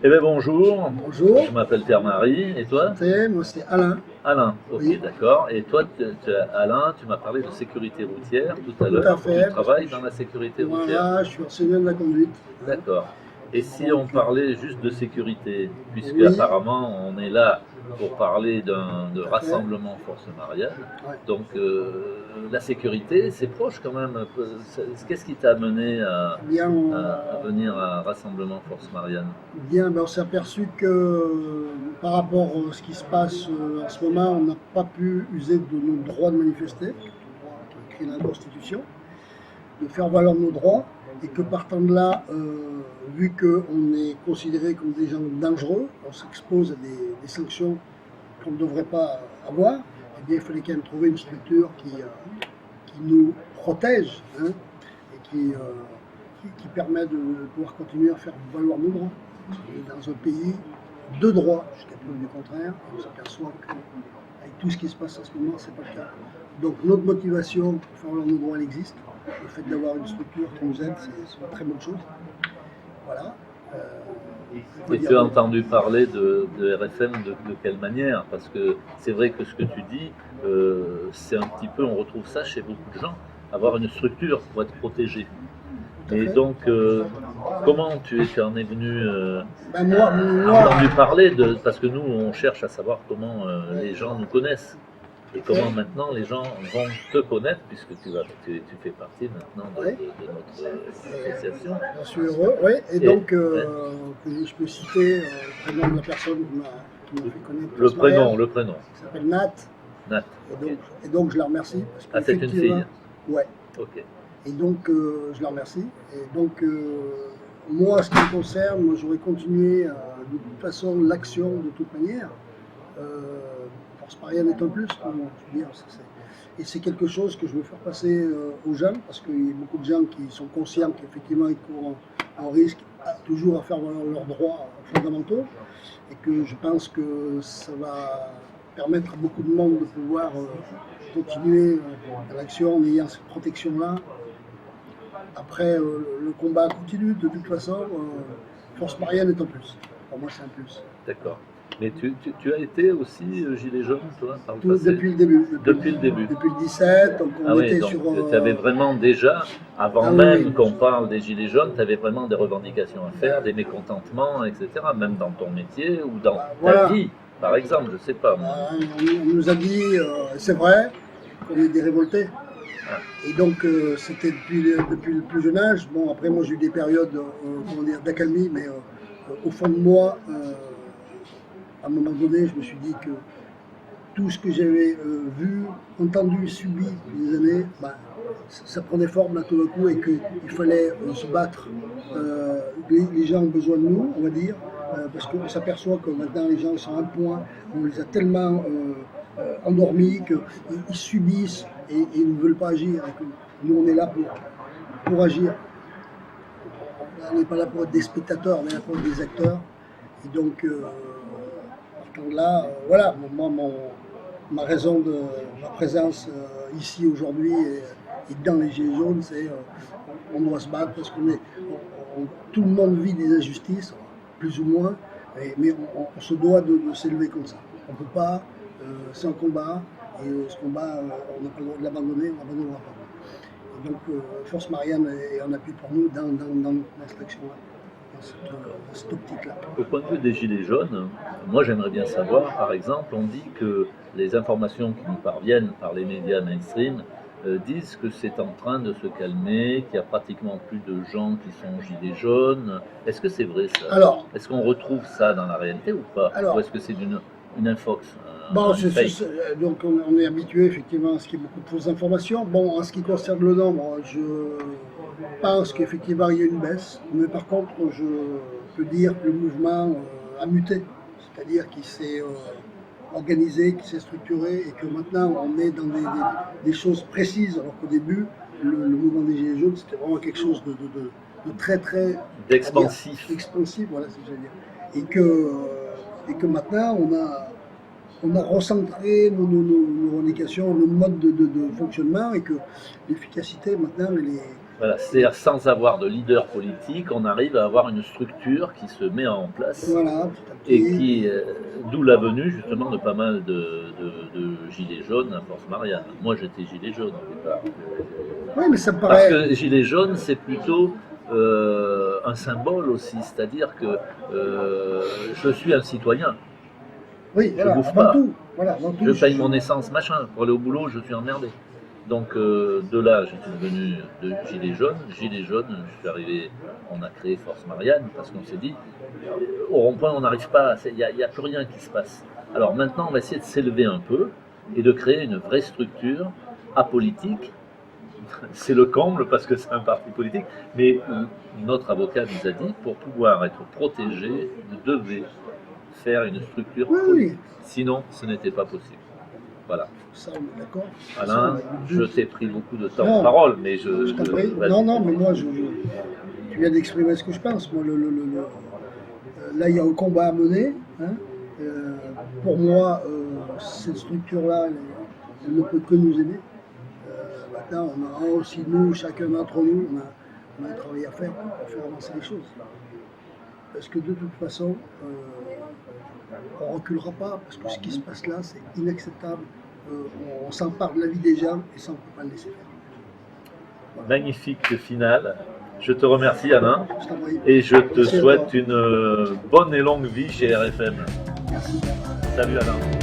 Eh bien bonjour, Bonjour, je m'appelle Pierre-Marie, et toi? moi c'est Alain. Alain, ok Oui, d'accord. Et toi, Alain, tu m'as parlé de sécurité routière tout à tout à l'heure. Tu fait, parce que travailles dans la sécurité routière? voilà, je suis enseignant de la conduite, hein. D'accord. Et Et si on donc, parlait juste de sécurité, puisque oui, apparemment on est là pour parler de tout à fait. rassemblement force Marianne, Ouais. donc la sécurité, c'est proche quand même. Qu'est-ce qui t'a amené Eh bien, à venir à Rassemblement Force Marianne? ben, on s'est aperçu que par rapport à ce qui se passe en ce moment, on n'a pas pu user de nos droits de manifester, droit qui est écrit dans la Constitution, de faire valoir nos droits, et que partant de là, vu qu'on est considéré comme des gens dangereux, on s'expose à des sanctions qu'on ne devrait pas avoir, eh bien, il fallait quand même trouver une structure qui nous protège, hein, et qui permet de pouvoir continuer à faire valoir nos droits. On est dans un pays de droit, jusqu'à preuve du contraire, et on s'aperçoit qu'avec tout ce qui se passe en ce moment, ce n'est pas le cas. Donc notre motivation pour faire valoir nos droits, elle existe. Le fait d'avoir une structure qui nous aide, c'est une très bonne chose. Voilà. Euh, Et tu as entendu parler de RFM de quelle manière? Parce que c'est vrai que ce que tu dis, c'est un petit peu, on retrouve ça chez beaucoup de gens, avoir une structure pour être protégé. Tout à Et fait. donc, comment tu en es venu Ben moi, entendu moi, parler de, parce que nous, on cherche à savoir comment les gens nous connaissent et tout à comment fait. maintenant les gens vont te connaître, puisque tu fais partie maintenant Ouais. de notre association. J'en suis heureux, oui. Et Et donc, ouais, je peux citer le prénom de la personne qui m'a fait connaître le Force Marianne, prénom, le prénom, qui s'appelle Nat. Nat. Et Ok. donc, et donc, je la remercie parce Ah, c'est une qu'effectivement, fille. ouais. Ok. Et donc, je la remercie. Et donc, moi, ce qui me concerne, moi, j'aurais continué de toute façon l'action de toute manière. Euh, Force Marianne est un plus, pour moi, je veux dire, et c'est quelque chose que je veux faire passer aux jeunes, parce qu'il y a beaucoup de gens qui sont conscients qu'effectivement ils courent un risque toujours à faire valoir leurs droits fondamentaux, et que je pense que ça va permettre à beaucoup de monde de pouvoir continuer l'action en ayant cette protection-là. Après, le combat continue de toute façon. Force Marianne est un plus. Pour moi, c'est un plus. D'accord. Mais tu as été aussi gilet jaune, toi, par le Tout passé? depuis le début. Depuis le début. Depuis le 17, donc Ah on oui, était donc sur. tu avais vraiment déjà, avant Ah oui, même oui. qu'on parle des gilets jaunes, tu avais vraiment des revendications à faire, des mécontentements, etc., même dans ton métier ou dans Bah, ta voilà. vie, par exemple, je ne sais pas moi. On nous a dit, c'est vrai, qu'on est des révoltés. Ah, Et donc, c'était depuis le plus jeune âge. Bon, après, moi, j'ai eu des périodes comment dire, d'accalmie, mais au fond de moi, à un moment donné, je me suis dit que tout ce que j'avais vu, entendu, subi depuis des années, bah, ça prenait forme là tout d'un coup et qu'il fallait se battre. Les gens ont besoin de nous, on va dire, parce qu'on s'aperçoit que maintenant les gens sont à un point, on les a tellement endormis qu'ils subissent et ils ne veulent pas agir. Et que nous, on est là pour agir. On n'est pas là pour être des spectateurs, on est là pour être des acteurs. Et donc, partant de là, voilà, moi, ma raison de ma présence ici aujourd'hui et dans les Gilets jaunes, c'est on doit se battre parce tout le monde vit des injustices, plus ou moins, mais on se doit de s'élever comme ça. On ne peut pas, c'est un combat, et ce combat, on n'a pas le droit de l'abandonner, on n'abandonnera pas. Et donc, Force Marianne est un appui pour nous dans cette action-là, dans cette optique-là. au point de vue des gilets jaunes, moi j'aimerais bien savoir, par exemple, on dit que les informations qui nous parviennent par les médias mainstream disent que c'est en train de se calmer, qu'il y a pratiquement plus de gens qui sont gilets jaunes. Est-ce que c'est vrai ça? Alors, Est-ce qu'on retrouve ça dans la réalité ou pas? Ou alors est-ce que c'est une infox, bon, une fake? donc on est habitué effectivement à ce qu'il y ait beaucoup de fausses informations. Bon, en ce qui concerne le nombre, je pense qu'effectivement il y a une baisse, mais par contre je peux dire que le mouvement a muté, c'est-à-dire qu'il s'est organisé, qu'il s'est structuré et que maintenant on est dans des choses précises, alors qu'au début le mouvement des Gilets jaunes c'était vraiment quelque chose de très très, on va dire, D'expansif. expansif, voilà ce que je veux dire, et que maintenant on a recentré nos revendications, nos modes de fonctionnement et que l'efficacité maintenant Voilà, c'est-à-dire sans avoir de leader politique, on arrive à avoir une structure qui se met en place Voilà, petit à et petit. qui, d'où la venue justement de pas mal de gilets jaunes à Force Marianne. Moi j'étais gilet jaune au départ. Oui, mais ça me Parce paraît. que gilet jaune c'est plutôt un symbole aussi, c'est-à-dire que je suis un citoyen, Oui, je voilà, bouffe avant pas, tout. Voilà, avant tout. je paye mon essence machin, pour aller au boulot je suis emmerdé. Donc de là, j'étais devenu de gilet jaune. Gilet jaune, je suis arrivé, on a créé Force Marianne parce qu'on s'est dit, au rond-point, on n'arrive pas, il n'y a plus rien qui se passe. Alors maintenant, on va essayer de s'élever un peu et de créer une vraie structure apolitique. C'est le comble parce que c'est un parti politique, mais notre avocat nous a dit, pour pouvoir être protégé, vous devez faire une structure Oui, politique. oui, Sinon, ce n'était pas possible. Voilà. ça on est d'accord. Alain, Ça, je t'ai pris beaucoup de temps Non, de parole, mais je t'en prie. vas-y. Non, non, mais moi, tu viens d'exprimer ce que je pense. Moi, là, il y a un combat à mener. Hein. Pour moi, cette structure-là, elle ne peut que nous aider. Maintenant, on a aussi, nous, chacun d'entre nous, on a un travail à faire pour faire avancer les choses. Parce que de toute façon, on ne reculera pas, parce que ce qui se passe là, c'est inacceptable. On s'empare de la vie des gens et ça, on ne peut pas le laisser faire. Magnifique finale. Je te remercie Alain Je t'en prie. et je te Merci à souhaite toi. une bonne et longue vie chez RFM. Merci. Salut Alain.